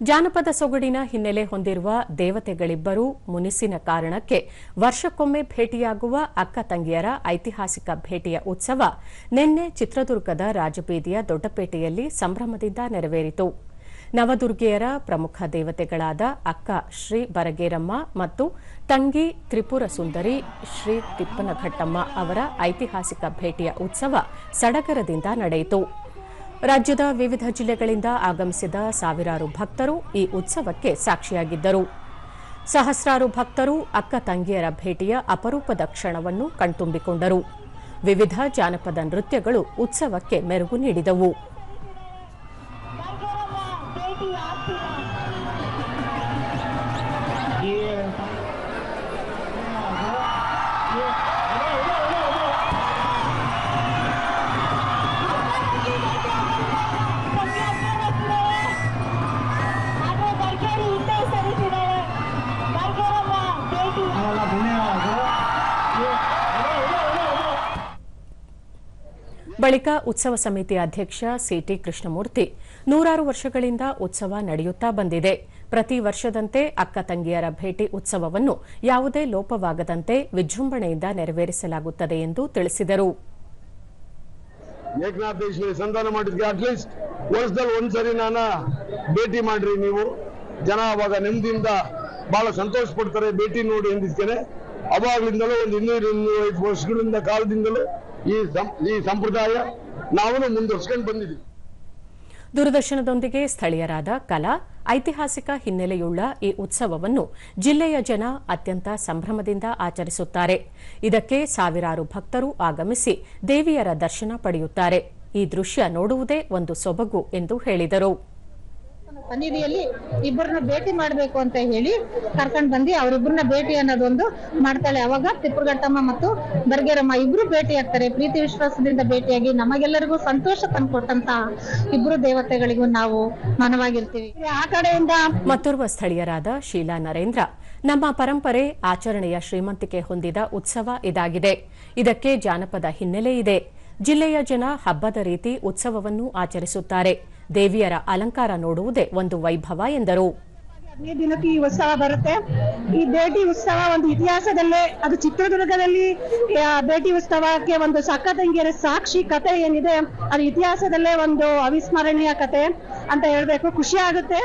ಜಾನಪದ ಸೊಗಡಿನ ಹಿನ್ನೆಲೆ ಹೊಂದಿರುವ ದೇವತೆಗಳಿಬ್ಬರೂ ಮುನಿಸಿನ ಕಾರಣಕ್ಕೆ ವರ್ಷಕ್ಕೊಮ್ಮೆ ಭೇಟಿಯಾಗುವ ಅಕ್ಕ ತಂಗಿಯರ ಐತಿಹಾಸಿಕ ಭೇಟಿಯ ಉತ್ಸವ ನಿನ್ನೆ ಚಿತ್ರದುರ್ಗದ ರಾಜಬೀದಿಯ ದೊಡ್ಡಪೇಟೆಯಲ್ಲಿ ಸಂಭ್ರಮದಿಂದ ನೆರವೇರಿತು. ನವದುರ್ಗೆಯರ ಪ್ರಮುಖ ದೇವತೆಗಳಾದ ಅಕ್ಕ ಶ್ರೀ ಬರಗೇರಮ್ಮ ಮತ್ತು ತಂಗಿ ತ್ರಿಪುರ ಸುಂದರಿ ಶ್ರೀ ತಿಪ್ಪನಘಟ್ಟಮ್ಮ ಅವರ ಐತಿಹಾಸಿಕ ಭೇಟಿಯ ಉತ್ಸವ ಸಡಗರದಿಂದ ನಡೆಯಿತು. ರಾಜ್ಯದ ವಿವಿಧ ಜಿಲ್ಲೆಗಳಿಂದ ಆಗಮಿಸಿದ ಸಾವಿರಾರು ಭಕ್ತರು ಈ ಉತ್ಸವಕ್ಕೆ ಸಾಕ್ಷಿಯಾಗಿದ್ದರು. ಸಹಸ್ರಾರು ಭಕ್ತರು ಅಕ್ಕ ತಂಗಿಯರ ಭೇಟಿಯ ಅಪರೂಪದ ಕ್ಷಣವನ್ನು ಕಣ್ತುಂಬಿಕೊಂಡರು. ವಿವಿಧ ಜಾನಪದ ನೃತ್ಯಗಳು ಉತ್ಸವಕ್ಕೆ ಮೆರುಗು ನೀಡಿದವು. ಬಳಿಕ ಉತ್ಸವ ಸಮಿತಿ ಅಧ್ಯಕ್ಷ ಸಿಟಿ ಕೃಷ್ಣಮೂರ್ತಿ, 100 ವರ್ಷಗಳಿಂದ ಉತ್ಸವ ನಡೆಯುತ್ತಾ ಬಂದಿದೆ. ಪ್ರತಿ ವರ್ಷದಂತೆ ಅಕ್ಕ ತಂಗಿಯರ ಭೇಟಿ ಉತ್ಸವವನ್ನು ಯಾವುದೇ ಲೋಪವಾಗದಂತೆ ವಿಜೃಂಭಣೆಯಿಂದ ನೆರವೇರಿಸಲಾಗುತ್ತದೆ ಎಂದು ತಿಳಿಸಿದರು. ಏಕನಾಥೇಶ್ವರಿ ಸಂಧಾನ ಮಾಡಿದ್ಗೆ ಅಟ್ಲೀಸ್ಟ್ ವರ್ಷದಲ್ಲಿ ಒಂದ್ಸರಿ ನಾನು ಭೇಟಿ ಮಾಡ್ರಿ. ನೀವು ಜನ ಅವಾಗ ನೆಮ್ಮದಿಯಿಂದ ಬಹಳ ಸಂತೋಷ ಪಡ್ತಾರೆ ಭೇಟಿ ನೋಡಿ ಎಂದಿದ್ದೇನೆ. ಅವಾಗ್ಲಿಂದಲೂ ಒಂದು 200-205 ವರ್ಷಗಳಿಂದ ಕಾಲದಿಂದಲೂ ಈ ಸಂಪ್ರದಾಯ ನಾವು ಮುಂದುವರಿಸಿಕೊಂಡು ಬಂದಿದ್ದೀವಿ. ದೂರದರ್ಶನದೊಂದಿಗೆ ಸ್ಥಳೀಯರಾದ ಕಲಾ, ಐತಿಹಾಸಿಕ ಹಿನ್ನೆಲೆಯುಳ್ಳ ಈ ಉತ್ಸವವನ್ನು ಜಿಲ್ಲೆಯ ಜನ ಅತ್ಯಂತ ಸಂಭ್ರಮದಿಂದ ಆಚರಿಸುತ್ತಾರೆ. ಇದಕ್ಕೆ ಸಾವಿರಾರು ಭಕ್ತರು ಆಗಮಿಸಿ ದೇವಿಯರ ದರ್ಶನ ಪಡೆಯುತ್ತಾರೆ. ಈ ದೃಶ್ಯ ನೋಡುವುದೇ ಒಂದು ಸೊಬಗು ಎಂದು ಹೇಳಿದರು. ಸನ್ನಿಧಿಯಲ್ಲಿ ಇಬ್ಬರನ್ನ ಭೇಟಿ ಮಾಡಬೇಕು ಅಂತ ಹೇಳಿ ಕರ್ಕೊಂಡ್ ಬಂದು ಅವರಿಬ್ಬರನ್ನ ಭೇಟಿ ಅನ್ನೋದೊಂದು ಮಾಡ್ತಾಳೆ. ಅವಾಗ ತಿಪ್ಪುರಘಟ್ಟಮ್ಮ ಮತ್ತು ಬರಗೇರಮ್ಮ ಇಬ್ರು ಭೇಟಿ ಆಗ್ತಾರೆ. ಪ್ರೀತಿ ವಿಶ್ವಾಸದಿಂದ ಭೇಟಿಯಾಗಿ ನಮಗೆಲ್ಲರಿಗೂ ಸಂತೋಷ ತಂದುಕೊಟ್ಟಂತ ಇಬ್ರು ದೇವತೆಗಳಿಗೂ ನಾವು ಮನವಾಗಿರ್ತೀವಿ. ಆ ಕಡೆಯಿಂದ ಮತ್ತೋರ್ವ ಸ್ಥಳೀಯರಾದ ಶೀಲಾ ನರೇಂದ್ರ, ನಮ್ಮ ಪರಂಪರೆ ಆಚರಣೆಯ ಶ್ರೀಮಂತಿಕೆ ಹೊಂದಿದ ಉತ್ಸವ ಇದಾಗಿದೆ. ಇದಕ್ಕೆ ಜಾನಪದ ಹಿನ್ನೆಲೆ ಇದೆ. ಜಿಲ್ಲೆಯ ಜನ ಹಬ್ಬದ ರೀತಿ ಉತ್ಸವವನ್ನು ಆಚರಿಸುತ್ತಾರೆ. ದೇವಿಯರ ಅಲಂಕಾರ ನೋಡುವುದೇ ಒಂದು ವೈಭವ ಎಂದರು. 15 ದಿನಕ್ಕೆ ಈ ಉತ್ಸವ ಬರುತ್ತೆ. ಈ ಭೇಟಿ ಉತ್ಸವ ಒಂದು ಇತಿಹಾಸದಲ್ಲೇ, ಅದು ಚಿತ್ರದುರ್ಗದಲ್ಲಿ ಭೇಟಿ ಉತ್ಸವಕ್ಕೆ ಒಂದು ಅಕ್ಕ ತಂಗಿಯರ ಸಾಕ್ಷಿ ಕಥೆ ಏನಿದೆ ಅದು ಇತಿಹಾಸದಲ್ಲೇ ಒಂದು ಅವಿಸ್ಮರಣೀಯ ಕಥೆ ಅಂತ ಹೇಳ್ಬೇಕು. ಖುಷಿ ಆಗುತ್ತೆ.